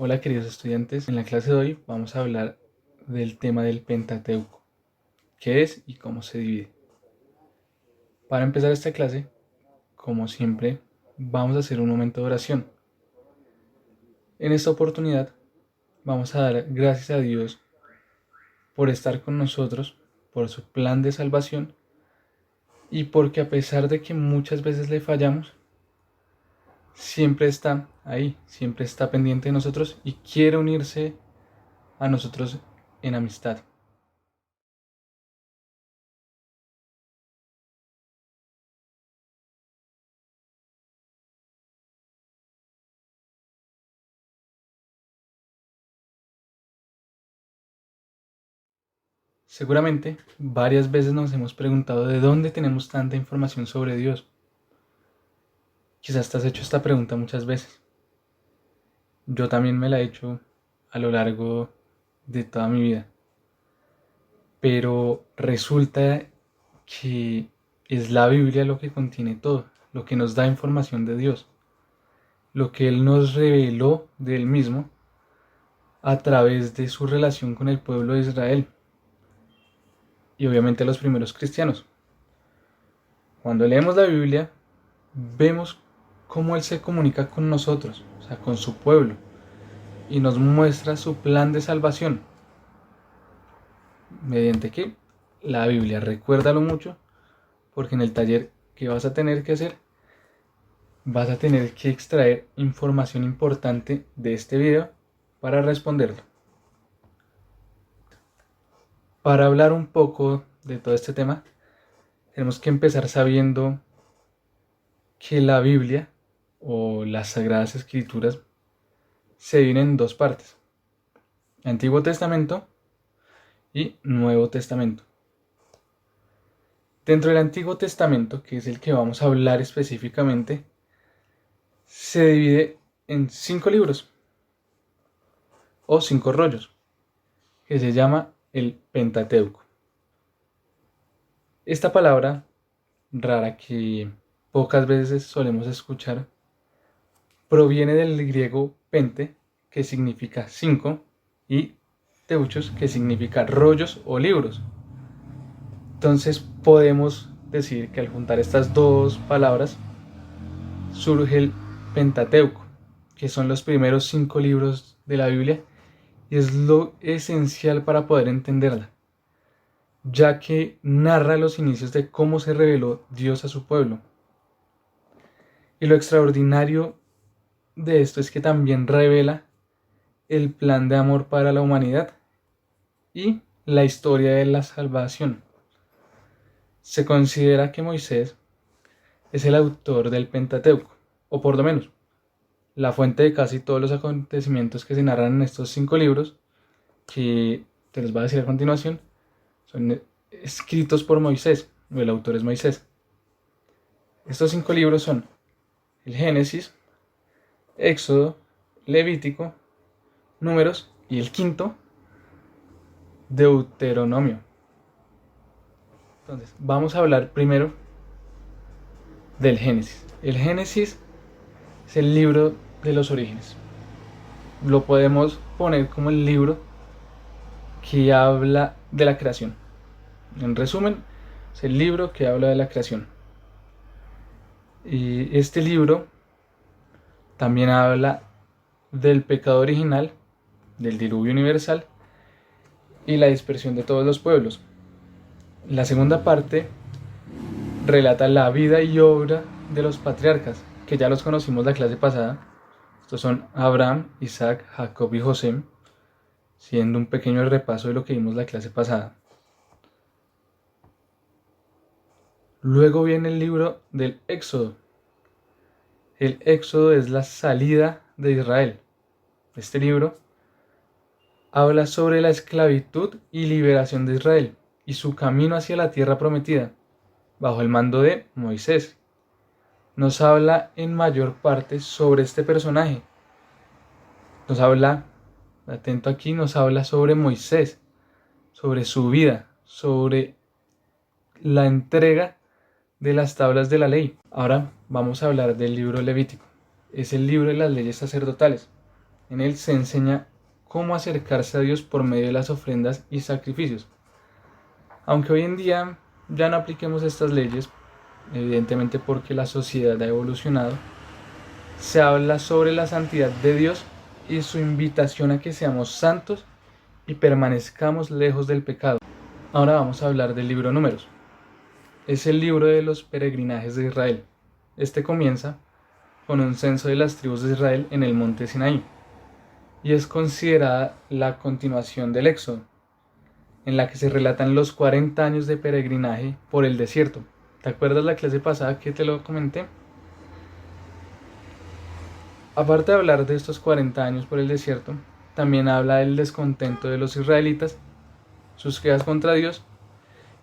Hola queridos estudiantes, en la clase de hoy vamos a hablar del tema del Pentateuco, qué es y cómo se divide. Para empezar esta clase, como siempre, vamos a hacer un momento de oración. En esta oportunidad vamos a dar gracias a Dios por estar con nosotros, por su plan de salvación y porque a pesar de que muchas veces le fallamos, siempre está ahí, siempre está pendiente de nosotros y quiere unirse a nosotros en amistad. Seguramente varias veces nos hemos preguntado de dónde tenemos tanta información sobre Dios. Quizás te has hecho esta pregunta muchas veces. Yo también me la he hecho a lo largo de toda mi vida. Pero resulta que es la Biblia lo que contiene todo, lo que nos da información de Dios, lo que Él nos reveló de Él mismo a través de su relación con el pueblo de Israel y obviamente los primeros cristianos. Cuando leemos la Biblia, vemos cómo Él se comunica con nosotros, o sea, con su pueblo, y nos muestra su plan de salvación. ¿Mediante qué? La Biblia. Recuérdalo mucho, porque en el taller que vas a tener que hacer, vas a tener que extraer información importante de este video para responderlo. Para hablar un poco de todo este tema, tenemos que empezar sabiendo que la Biblia o las Sagradas Escrituras se dividen en dos partes: Antiguo Testamento y Nuevo Testamento. Dentro del Antiguo Testamento, que es el que vamos a hablar específicamente, se divide en 5 libros o 5 rollos, que se llama el Pentateuco. Esta palabra rara que pocas veces solemos escuchar proviene del griego pente, que significa 5, y teuchos, que significa rollos o libros. Entonces podemos decir que al juntar estas dos palabras surge el Pentateuco, que son los primeros 5 libros de la Biblia, y es lo esencial para poder entenderla, ya que narra los inicios de cómo se reveló Dios a su pueblo. Y lo extraordinario de esto es que también revela el plan de amor para la humanidad y la historia de la salvación. Se considera que Moisés es el autor del Pentateuco, o por lo menos la fuente de casi todos los acontecimientos que se narran en estos 5 libros, que te los voy a decir a continuación, son escritos por Moisés, o el autor es Moisés. Estos 5 libros son el Génesis, Éxodo, Levítico, Números y el quinto, Deuteronomio. Entonces, vamos a hablar primero del Génesis. El Génesis es el libro de los orígenes. Lo podemos poner como el libro que habla de la creación. En resumen, es el libro que habla de la creación. Y este libro también habla del pecado original, del diluvio universal y la dispersión de todos los pueblos. La segunda parte relata la vida y obra de los patriarcas, que ya los conocimos la clase pasada. Estos son Abraham, Isaac, Jacob y José, siendo un pequeño repaso de lo que vimos la clase pasada. Luego viene el libro del Éxodo. El Éxodo es la salida de Israel. Este libro habla sobre la esclavitud y liberación de Israel y su camino hacia la tierra prometida, bajo el mando de Moisés. Nos habla en mayor parte sobre este personaje. Nos habla, atento aquí, nos habla sobre Moisés, sobre su vida, sobre la entrega de las tablas de la ley. Ahora vamos a hablar del libro Levítico. Es el libro de las leyes sacerdotales. En él se enseña cómo acercarse a Dios por medio de las ofrendas y sacrificios. Aunque hoy en día ya no apliquemos estas leyes, evidentemente porque la sociedad ha evolucionado, se habla sobre la santidad de Dios y su invitación a que seamos santos y permanezcamos lejos del pecado. Ahora vamos a hablar del libro Números. Es el libro de los peregrinajes de Israel. Este comienza con un censo de las tribus de Israel en el monte Sinaí y es considerada la continuación del Éxodo, en la que se relatan los 40 años de peregrinaje por el desierto. ¿Te acuerdas la clase pasada que te lo comenté? Aparte de hablar de estos 40 años por el desierto, también habla del descontento de los israelitas, sus quejas contra Dios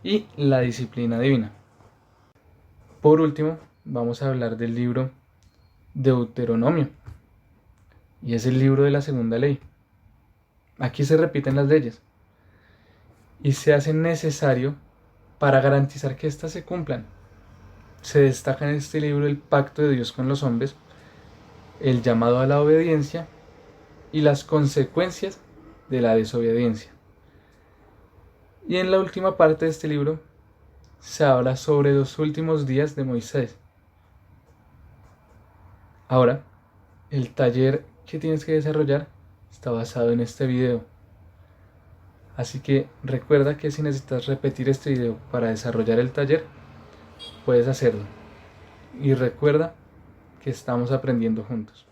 y la disciplina divina. Por último, vamos a hablar del libro Deuteronomio, y es el libro de la segunda ley. Aquí se repiten las leyes y se hace necesario para garantizar que éstas se cumplan. Se destaca en este libro el pacto de Dios con los hombres, el llamado a la obediencia y las consecuencias de la desobediencia. Y en la última parte de este libro se habla sobre los últimos días de Moisés. Ahora, el taller que tienes que desarrollar está basado en este video. Así que recuerda que si necesitas repetir este video para desarrollar el taller, puedes hacerlo. Y recuerda que estamos aprendiendo juntos.